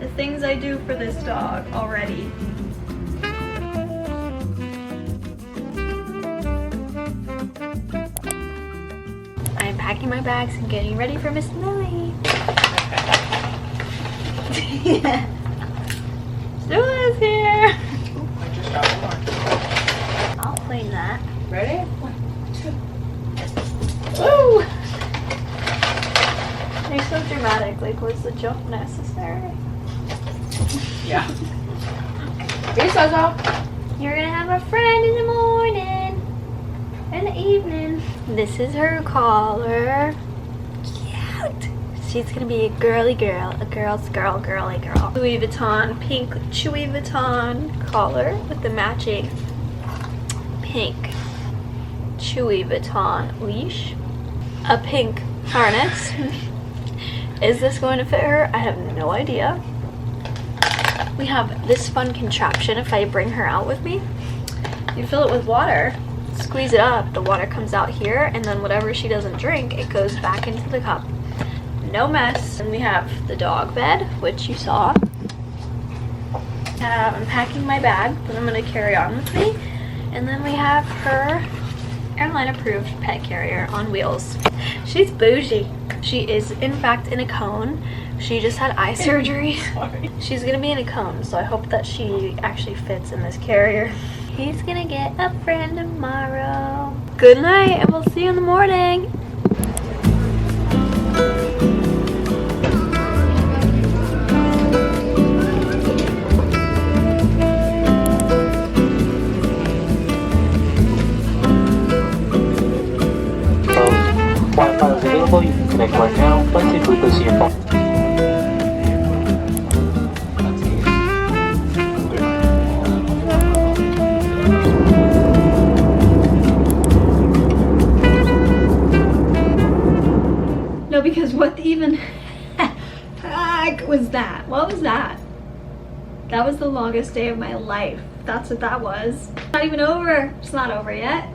the things I do for this dog already. I'm packing my bags and getting ready for Miss Millie. Yeah. Stilla's here. Ooh, I just got one. I'll clean that. Ready? 1, 2. Woo! You're so dramatic. Like, was the jump necessary? Yeah. Peace, Zozo. You're gonna have a friend in the morning. In the evening. This is her collar. Cute. She's gonna be a girly girl. A girl's girl, girly girl. Louis Vuitton, pink Chewy Vuitton collar with the matching pink Chewy Vuitton leash. A pink harness. Is this going to fit her? I have no idea. We have this fun contraption. If I bring her out with me, you fill it with water, squeeze it up, the water comes out here, and then whatever she doesn't drink, it goes back into the cup. No mess. And we have the dog bed, which you saw. I'm packing my bag that I'm going to carry on with me. And then we have her airline approved pet carrier on wheels. She's bougie. She is in fact in a cone. She just had eye surgery. Sorry. She's gonna be in a cone, so I hope that she actually fits in this carrier. He's gonna get a friend tomorrow. Good night, and we'll see you in the morning. Wi-Fi is available. You can connect right now. Flight safe with the CFO. No, because what even heck was that? What was that? That was the longest day of my life. That's what that was. Not even over. It's not over yet.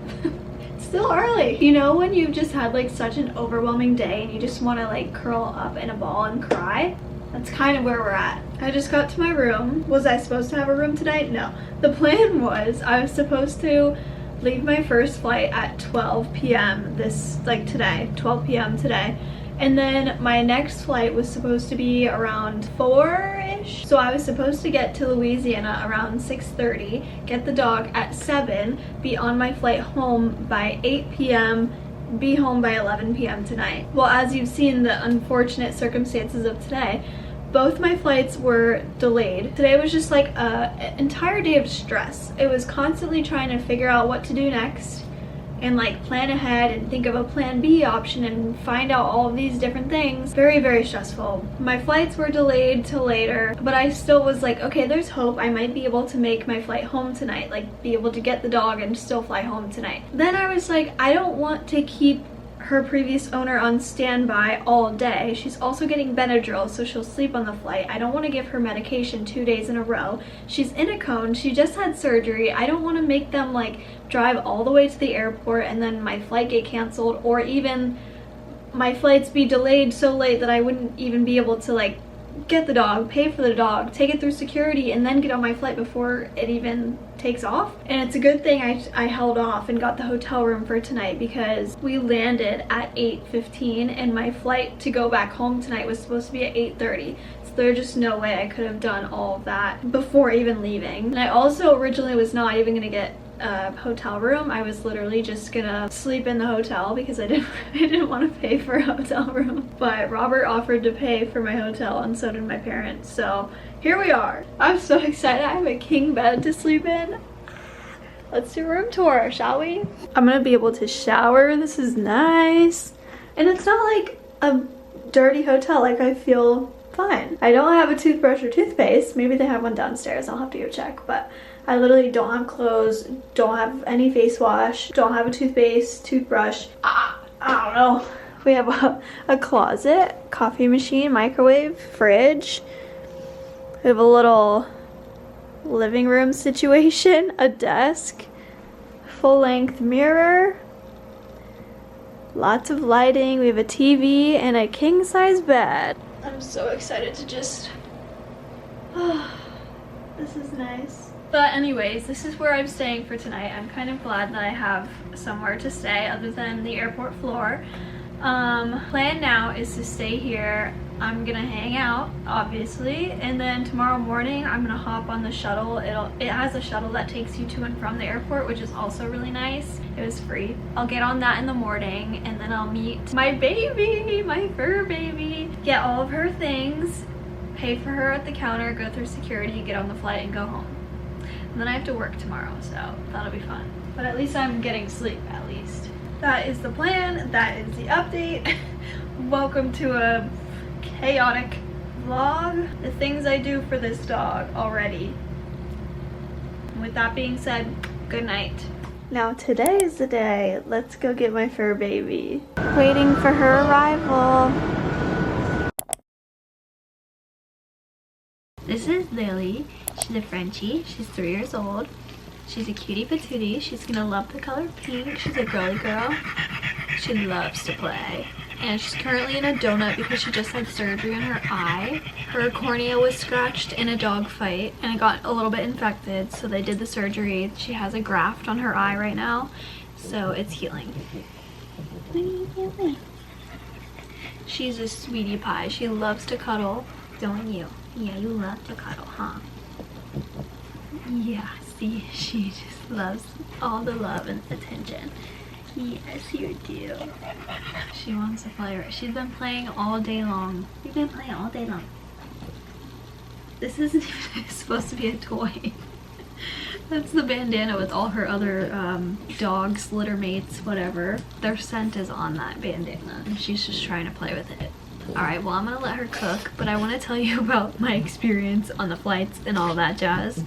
Still early. You know when you've just had like such an overwhelming day and you just want to like curl up in a ball and cry? That's kind of where we're at. I just got to my room. Was I supposed to have a room tonight? No. The plan was I was supposed to leave my first flight at 12 p.m. today, 12 p.m. today. And then my next flight was supposed to be around 4-ish. So I was supposed to get to Louisiana around 6:30, get the dog at 7, be on my flight home by 8 p.m., be home by 11 p.m. tonight. Well, as you've seen the unfortunate circumstances of today, both my flights were delayed. Today was just like an entire day of stress. It was constantly trying to figure out what to do next and like plan ahead and think of a plan B option and find out all of these different things. Very, very stressful. My flights were delayed till later, but I still was like, okay, there's hope. I might be able to make my flight home tonight, like be able to get the dog and still fly home tonight. Then I was like, I don't want to keep her previous owner on standby all day. She's also getting Benadryl, so she'll sleep on the flight. I don't want to give her medication 2 days in a row. She's in a cone. She just had surgery. I don't want to make them like drive all the way to the airport and then my flight get canceled, or even my flights be delayed so late that I wouldn't even be able to like get the dog, pay for the dog, take it through security, and then get on my flight before it even takes off. And it's a good thing I held off and got the hotel room for tonight, because we landed at 8:15 and my flight to go back home tonight was supposed to be at 8:30. So there's just no way I could have done all of that before even leaving. And I also originally was not even gonna get a hotel room. I was literally just gonna sleep in the hotel because I didn't want to pay for a hotel room. But Robert offered to pay for my hotel, and so did my parents. So here we are. I'm so excited. I have a king bed to sleep in. Let's do a room tour, shall we? I'm gonna be able to shower. This is nice. And it's not like a dirty hotel. Like, I feel fine. I don't have a toothbrush or toothpaste. Maybe they have one downstairs. I'll have to go check. But I literally don't have clothes, don't have any face wash, don't have a toothpaste, toothbrush. I don't know. We have a closet, coffee machine, microwave, fridge. We have a little living room situation, a desk, full-length mirror, lots of lighting. We have a TV and a king-size bed. I'm so excited to just This is nice. But anyways, this is where I'm staying for tonight. I'm kind of glad that I have somewhere to stay other than the airport floor. Plan now is to stay here. I'm gonna hang out, obviously, and then tomorrow morning I'm gonna hop on the shuttle. It has a shuttle that takes you to and from the airport, which is also really nice. It was free. I'll get on that in the morning, and then I'll meet my baby, my fur baby, get all of her things, pay for her at the counter, go through security, get on the flight, and go home. And then I have to work tomorrow, so that'll be fun. But at least I'm getting sleep, at least. That is the plan. That is the update. Welcome to a chaotic vlog. The things I do for this dog already. With that being said, good night. Now today is the day. Let's go get my fur baby. Waiting for her arrival. This is Lily. She's a Frenchie. She's 3 years old. She's a cutie patootie. She's gonna love the color pink. She's a girly girl. She loves to play. And she's currently in a donut because she just had surgery on her eye. Her cornea was scratched in a dog fight and it got a little bit infected, so they did the surgery. She has a graft on her eye right now, so it's healing. What are you doing? She's a sweetie pie. She loves to cuddle, don't you? Yeah, you love to cuddle, huh? Yeah, see, she just loves all the love and attention. Yes, you do. She wants to play. She's been playing all day long. You've been playing all day long. This isn't even supposed to be a toy. That's the bandana with all her other dogs, litter mates, whatever. Their scent is on that bandana, and she's just trying to play with it. Alright, well, I'm gonna let her cook, but I want to tell you about my experience on the flights and all that jazz.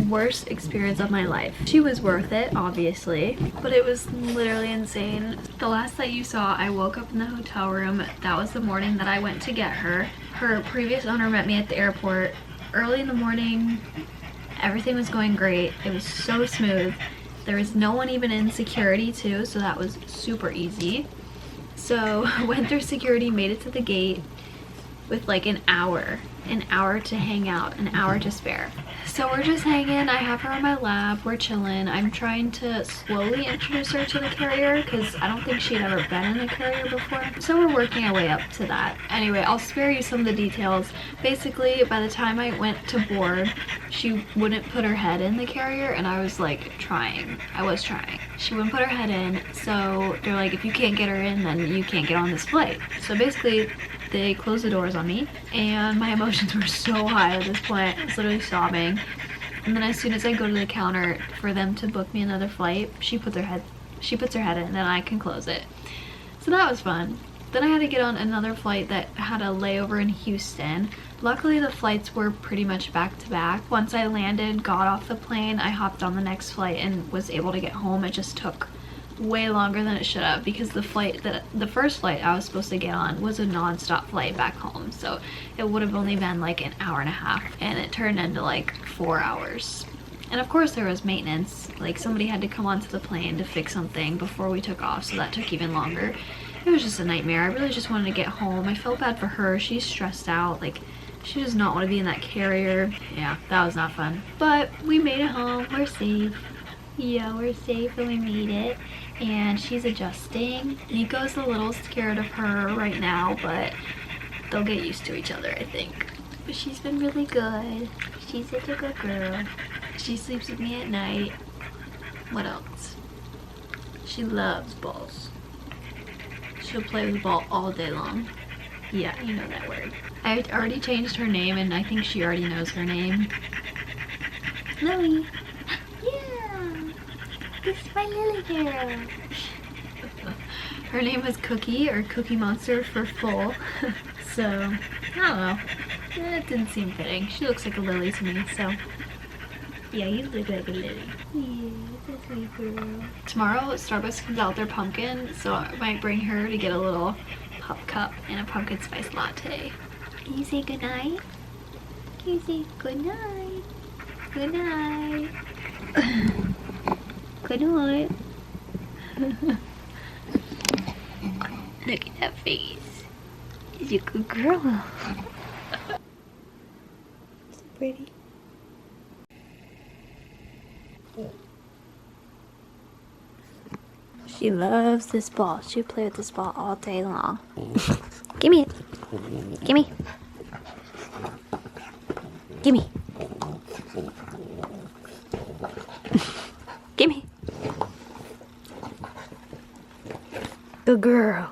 Worst experience of my life. She was worth it, obviously, but it was literally insane. The last that you saw, I woke up in the hotel room. That was the morning that I went to get her. Her previous owner met me at the airport early in the morning. Everything was going great. It was so smooth. There was no one even in security too, so that was super easy. So went through security, made it to the gate with like an hour to hang out, an hour to spare. So we're just hanging. I have her on my lap. We're chilling. I'm trying to slowly introduce her to the carrier because I don't think she'd ever been in a carrier before. So we're working our way up to that. Anyway, I'll spare you some of the details. Basically, by the time I went to board, she wouldn't put her head in the carrier, and I was like trying. I was trying. She wouldn't put her head in, so they're like, if you can't get her in, then you can't get on this flight. So basically, they closed the doors on me, and my emotions were so high at this point. I was literally sobbing. And then as soon as I go to the counter for them to book me another flight, she puts her head in, and then I can close it. So that was fun. Then I had to get on another flight that had a layover in Houston. Luckily, the flights were pretty much back to back. Once I landed, got off the plane, I hopped on the next flight and was able to get home. It just took way longer than it should have because the first flight I was supposed to get on was a non-stop flight back home, so it would have only been like an hour and a half, and it turned into like 4 hours. And of course there was maintenance, like somebody had to come onto the plane to fix something before we took off, so that took even longer. It was just a nightmare. I really just wanted to get home. I felt bad for her. She's stressed out, like she does not want to be in that carrier. Yeah, that was not fun, but we made it home. We're safe. Yeah, we're safe and we made it. And she's adjusting. Nico's a little scared of her right now, but they'll get used to each other, I think. But she's been really good. She's such a good girl. She sleeps with me at night. What else? She loves balls. She'll play with the ball all day long. Yeah, you know that word. I already changed her name, and I think she already knows her name. Lily. This is my Lily girl. Her name was Cookie, or Cookie Monster for full. So, I don't know. It didn't seem fitting. She looks like a lily to me, so. Yeah, you look like a lily. Yeah, that's a sweet girl. Tomorrow, Starbucks comes out with their pumpkin, so I might bring her to get a little pup cup and a pumpkin spice latte. Can you say goodnight? Can you say goodnight? Goodnight. Good night. Look at that face. She's a good girl. So pretty. She loves this ball. She'll play with this ball all day long. Gimme it. Gimme. Gimme. Gimme. Good girl.